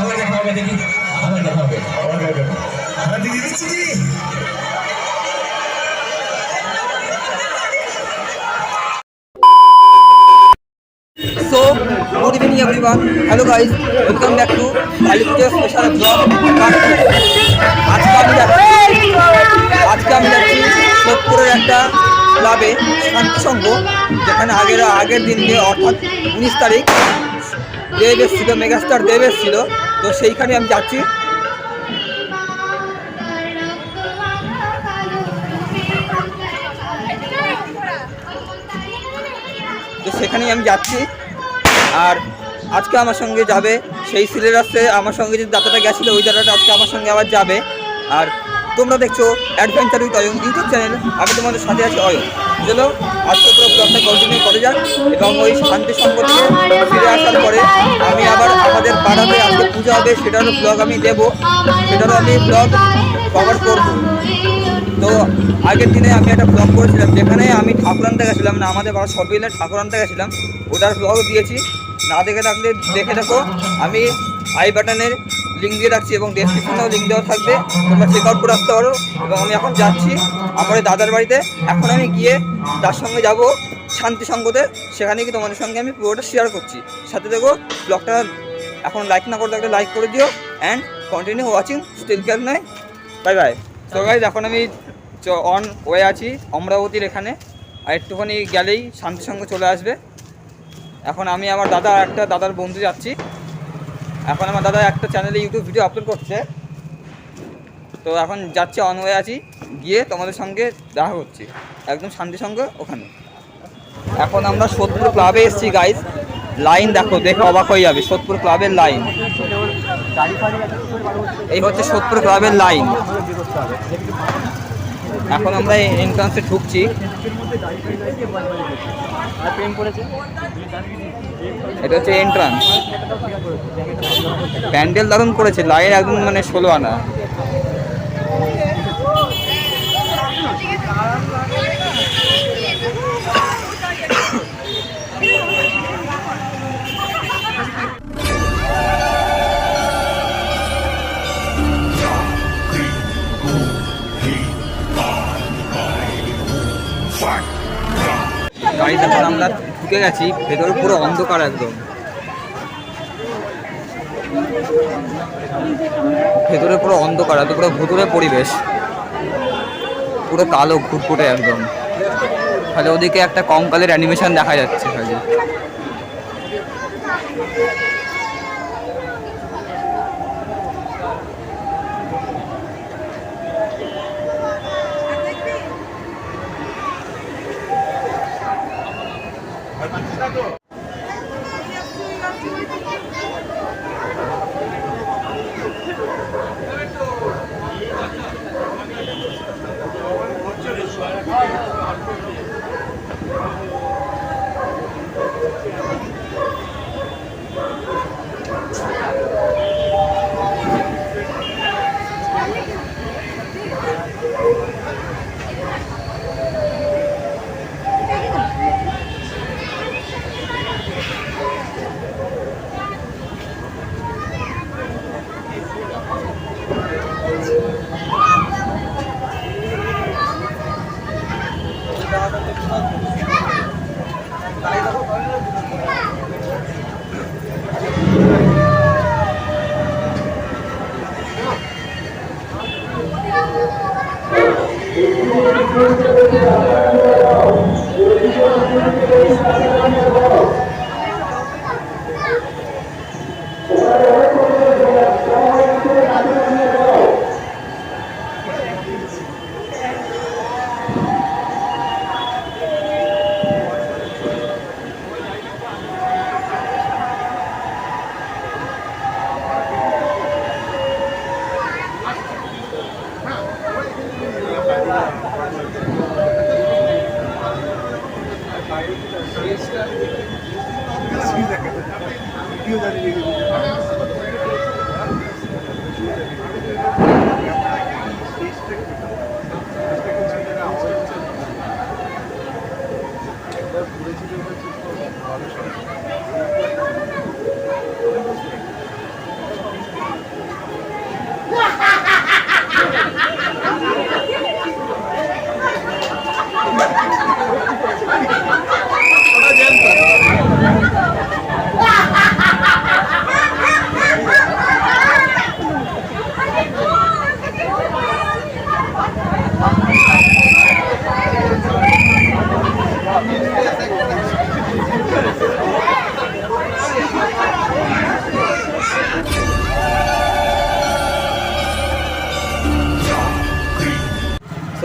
আবার দেখা হবে দেখি, আবার দেখা হবে, আবার দেখা হবে। আমরা দিয়ে দিচ্ছি জি। So, good evening everyone. Hello guys, welcome back to Alipur special vlog part 2. আজকে আমি যাচ্ছি সোদপুরের একটা ক্লাবে শান্তি সংঘ, যেখানে আগের দিনকে অর্থাৎ 19 তারিখ দেব এসেছিল, মেগাস্টার দেব এসেছিল। তো সেইখানে আমি যাচ্ছি। আর আজকে আমার সঙ্গে যাবে সেই সিলেবাসে আমার সঙ্গে যে দাদাটা গেছিলো, ওই দাদাটা আজকে আমার সঙ্গে আবার যাবে। আর তোমরা দেখছো adventure with Ayan YouTube channel, আমি তোমাদের সাথে আছি অয়ন। চলো আজকে পুরো ব্লগটা কন্টিনিউ করে যাক। এবং ওই শান্তি সংঘ থেকে ফিরে আসার পরে আমি আবার আমাদের পাড়াতে আজকে পূজা হবে, সেটারও ব্লগ আমি দেবো, সেটারও আমি ব্লগ কভার করবো। তো আগের দিনে আমি একটা ব্লগ করেছিলাম, যেখানে আমি ঠাকুর আনতে গেছিলাম, না আমাদের বাড়ির সব মিলে ঠাকুর আনতে গেছিলাম, ওটার ব্লগ দিয়েছি। না দেখে থাকলে দেখে দেখো, আমি আই বাটনের লিঙ্ক দিয়ে রাখছি এবং ডেসক্রিপশনেও লিঙ্ক দেওয়া থাকবে, তোমরা চেক আউট করে আসতে পারো। এবং আমি এখন যাচ্ছি আমার দাদার বাড়িতে। এখন আমি গিয়ে তার সঙ্গে যাব শান্তি সংঘতে, সেখানে গিয়ে তোমাদের সঙ্গে আমি পুরোটা শেয়ার করছি। সাথে দেখো ব্লগটা এখন লাইক না করে থাকলে লাইক করে দিও, অ্যান্ড কন্টিনিউ ওয়াচিং স্টিল ক্যাল নাই। Bye bye. তো গাইজ এখন আমি অন ওয়ে আছি অমরাবতীর এখানে, আর একটুখানি গেলেই শান্তি সংঘ চলে আসবে। এখন আমি আমার দাদার বন্ধু যাচ্ছি। এখন আমার দাদা একটা চ্যানেলে ইউটিউব ভিডিও আপলোড করছে, তো এখন যাচ্ছি, অন ওয়ে আছি, গিয়ে তোমাদের সঙ্গে দেখা করছি একদম শান্তি সংঘ ওখানে। এখন আমরা সোদপুর ক্লাবে এসেছি গাইজ। লাইন দেখো, দেখে অবাক হয়ে যাবে, সোদপুর ক্লাবের লাইন। এই হচ্ছে সোদপুর ক্লাবের লাইন। এখন আমরা এন্ট্রান্সে ঢুকছি। এটা হচ্ছে এন্ট্রান্স। প্যান্ডেল দারুণ করেছে, লাইন একদম মানে 16 আনা। গাড়ি যখন আমরা ঢুকে গেছি, ভেতরে পুরো অন্ধকার একদম। ভেতরে পুরো অন্ধকার, এত পুরো ভুতুরে পরিবেশ, পুরো কালো ঘুটঘুটে একদম। খালি ওদিকে একটা কঙ্কালের অ্যানিমেশন দেখা যাচ্ছে খালি।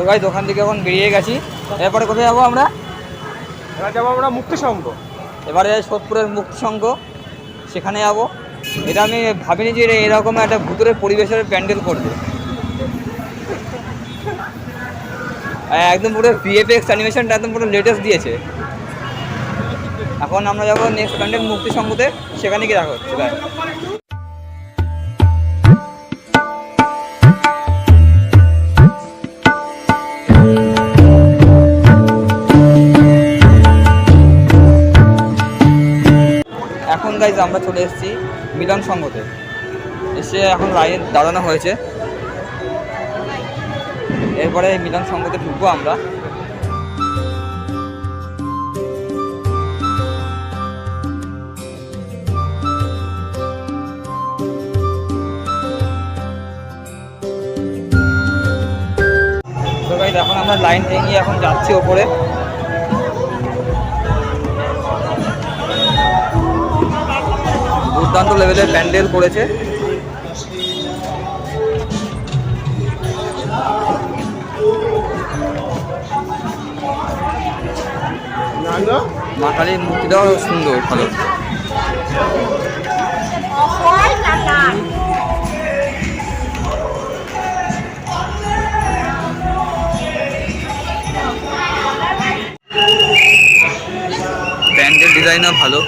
গাইস দোকান থেকে এখন বেরিয়ে গেছি। এরপরে কোথায় যাবো আমরা? এবার যাবো আমরা মুক্তি সংঘ। এবারে সোদপুরের মুক্তি সংঘ, সেখানে যাবো। এটা আমি ভাবিনি যে এরকম একটা ভুতুরের পরিবেশের প্যান্ডেল করবে। একদম পুরো ভিএফএক্স অ্যানিমেশনটা একদম পুরো লেটেস্ট দিয়েছে। এখন আমরা যাবো নেক্সট প্যান্ডেল মুক্তি সংঘতে, সেখানে গিয়ে দেখা হচ্ছে। এখন গাইজ আমরা চলে এসেছি মিলন সংঘতে। এসে এখন লাইনে দাঁড়ানো হয়েছে। এরপরে মিলন সংঘতে ঢুকবো আমরা। তো গাইজ এখন আমরা লাইন ভেঙে এখন যাচ্ছি ওপরে। দুর্দান্ত লেভেলের প্যান্ডেল করেছে। মা কালীর মূর্তিটাও সুন্দর ভালো। প্যান্ডেল ডিজাইনও ভালো।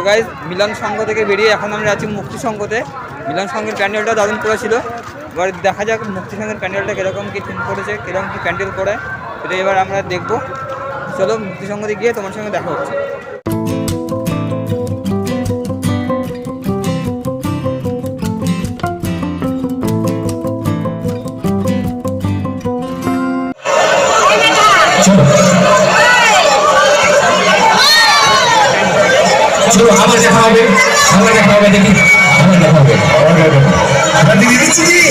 গাইজ মিলন সংঘ থেকে বেরিয়ে এখন আমরা যাচ্ছি মুক্তি সংঘতে। মিলন সংঘের প্যান্ডেলটা দারুণ করেছিল। এবার দেখা যাক মুক্তি সংঘের প্যান্ডেলটা কীরকম কী থিম করেছে, কীরকম কী প্যান্ডেল করে, সেটা এবার আমরা দেখবো। চলো মুক্তি সংঘতে গিয়ে তোমার সঙ্গে দেখা হচ্ছে। আমার দেখা হবে, আমার দেখা হবে, দেখি আমার দেখা হবে। আমরা দিদি দিচ্ছি কি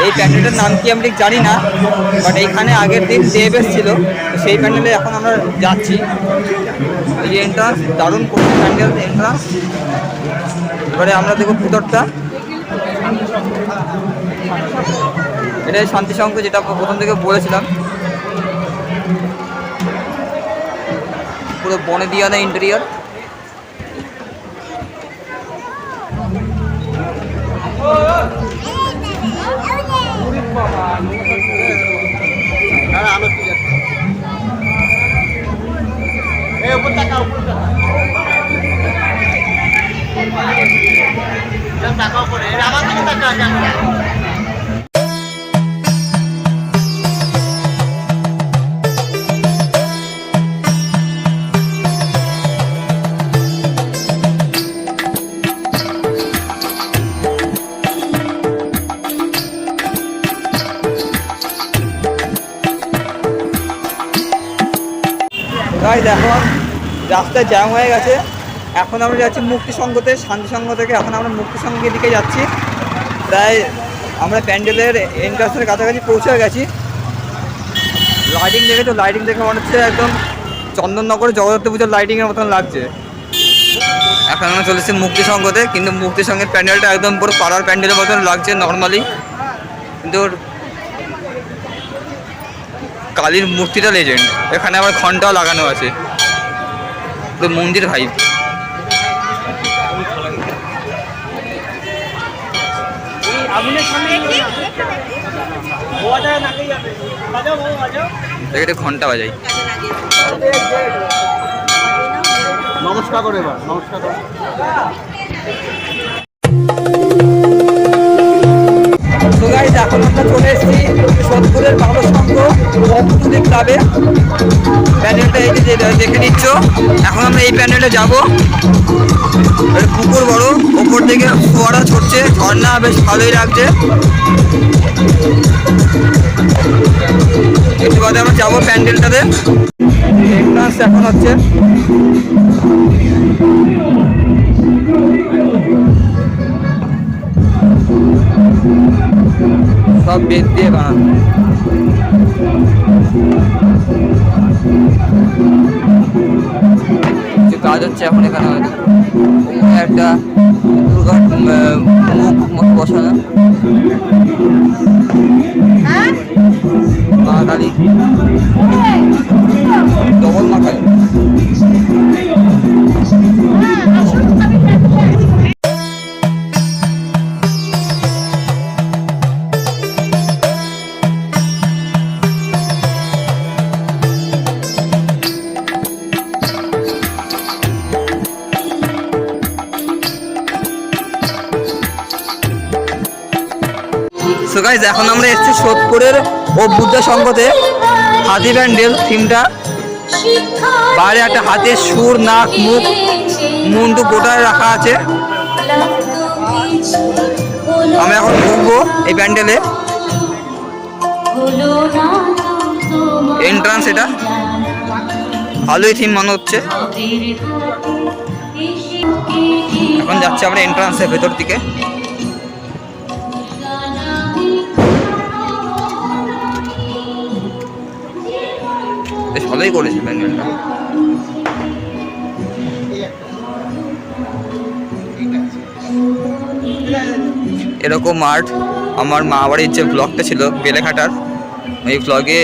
এই প্যান্ডেলটার নাম কি আমি ঠিক জানি না, বাট এইখানে আগের দিন দেব এসেছিল, সেই প্যান্ডেলে এখন আমরা যাচ্ছি। এই যে এন্ট্রান্স, দারুণ প্যান্ডেল এন্ট্রান্স। এবারে আমরা দেখব ভিতরটা। এটাই শান্তি সংঘ, যেটা প্রথম থেকে বলেছিলাম। পুরো বনে দিয়া না ইন্টেরিয়র। এখন রাস্তায় জ্যাম হয়ে গেছে। এখন আমরা যাচ্ছি মুক্তি সংঘতে, শান্তি সংঘ থেকে এখন আমরা মুক্তি সংঘের দিকে যাচ্ছি। প্রায় আমরা প্যান্ডেলের এন্ট্রান্সের কাছাকাছি পৌঁছে গেছি। লাইটিং দেখে তো, লাইটিং দেখে মনে হচ্ছে একদম চন্দননগরে জগদ্ধাত্রী পুজোর লাইটিংয়ের মতন লাগছে। এখন আমরা চলেছি মুক্তি সংঘতে, কিন্তু মুক্তি সংঘের প্যান্ডেলটা একদম পুরো পাড়ার প্যান্ডেলের মতন লাগছে নর্মালি, কিন্তু কালীর মূর্তিটা লেজেন্ড। এখানে আবার ঘন্টাও লাগানো আছে, পুরো মন্দির ভাইব। ঘন্টা বাজাই। নমস্কার করে এবার, নমস্কার করে। তো গাইস এখন আমরা চলে এসেছি সোদপুরের বাংলা সংঘ ভক্তদের ক্লাবে। প্যান্ডেলটা এই যে দেখে নিচ্ছ, এখন আমরা এই প্যান্ডেলে যাবো। পুকুর বড়, ওপর থেকে ফোয়ারা ছড়ছে, ঝর্ণা বেশ ভালোই লাগছে। একটু বাদে আমরা যাবো প্যান্ডেলটাতে। এন্ট্রান্স এখন হচ্ছে। সব বেদ দিয়ে বানানো। কিছু কাজ হচ্ছে এখন এখানে, হয়তো একটা দুর্গার মুখ মতো বসানো, মা কালী, ডবল মা কালী। সো গাইস, এখন আমরা এসেছি সোদপুরের ও বুদ্ধা সংঘতে হাতি প্যান্ডেল থিমটা। বাইরে একটা হাতের সুর, নাক, মুখ, মুন্ডু গোটায় রাখা আছে। আমরা এখন ঢুকবো এই প্যান্ডেলে। এন্ট্রান্স এটা, ভালোই থিম মনে হচ্ছে। এখন যাচ্ছি আমরা এন্ট্রান্সের ভেতর দিকে। ভালোই করেছে প্যান্ডেলটা। এরকম আর্ট আমার মা বাড়ির যে ব্লগটা ছিল বেলেঘাটার, ওই ব্লগে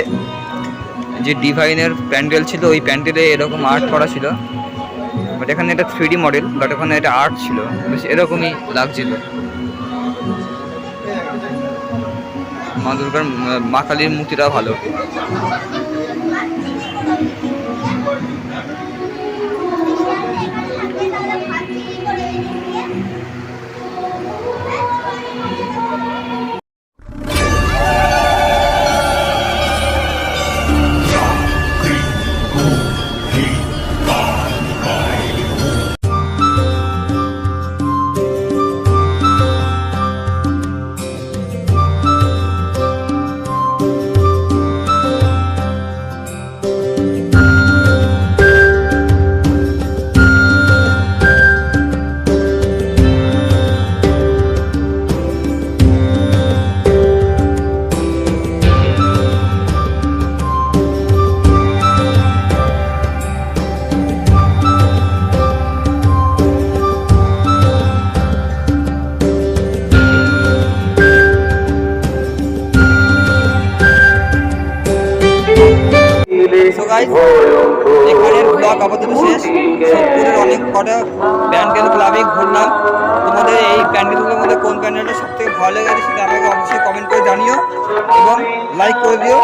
যে ডিভাইনের প্যান্ডেল ছিল, ওই প্যান্ডেলে এরকম আর্ট করা ছিল। বাট এখানে এটা 3D মডেল, বাট ওখানে এটা আর্ট ছিল, বেশ এরকমই লাগছিল। মা দুর্গার, মা কালীর মূর্তিটা ভালো। সো গাইস, এখানের ব্লগ আপাতত শেষ। সোদপুরের অনেক কটা প্যান্ডেল ক্লাবে ঘুরলাম। তোমাদের এই প্যান্ডেলগুলোর মধ্যে কোন প্যান্ডেলটা সব থেকে ভালো লেগেছে সেটা আমাকে অবশ্যই কমেন্ট করে জানিও এবং লাইক করে দিও।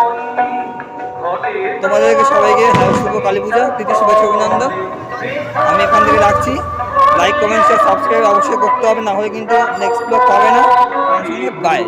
তোমাদেরকে সবাইকে শুভ কালী পূজা, প্রীতি শুভেচ্ছা অভিনন্দন। আমি এখান থেকে রাখছি। লাইক, কমেন্ট, শেয়ার, সাবস্ক্রাইব অবশ্যই করতে হবে, না হলে কিন্তু নেক্সট ব্লগ পাবে না। বাই।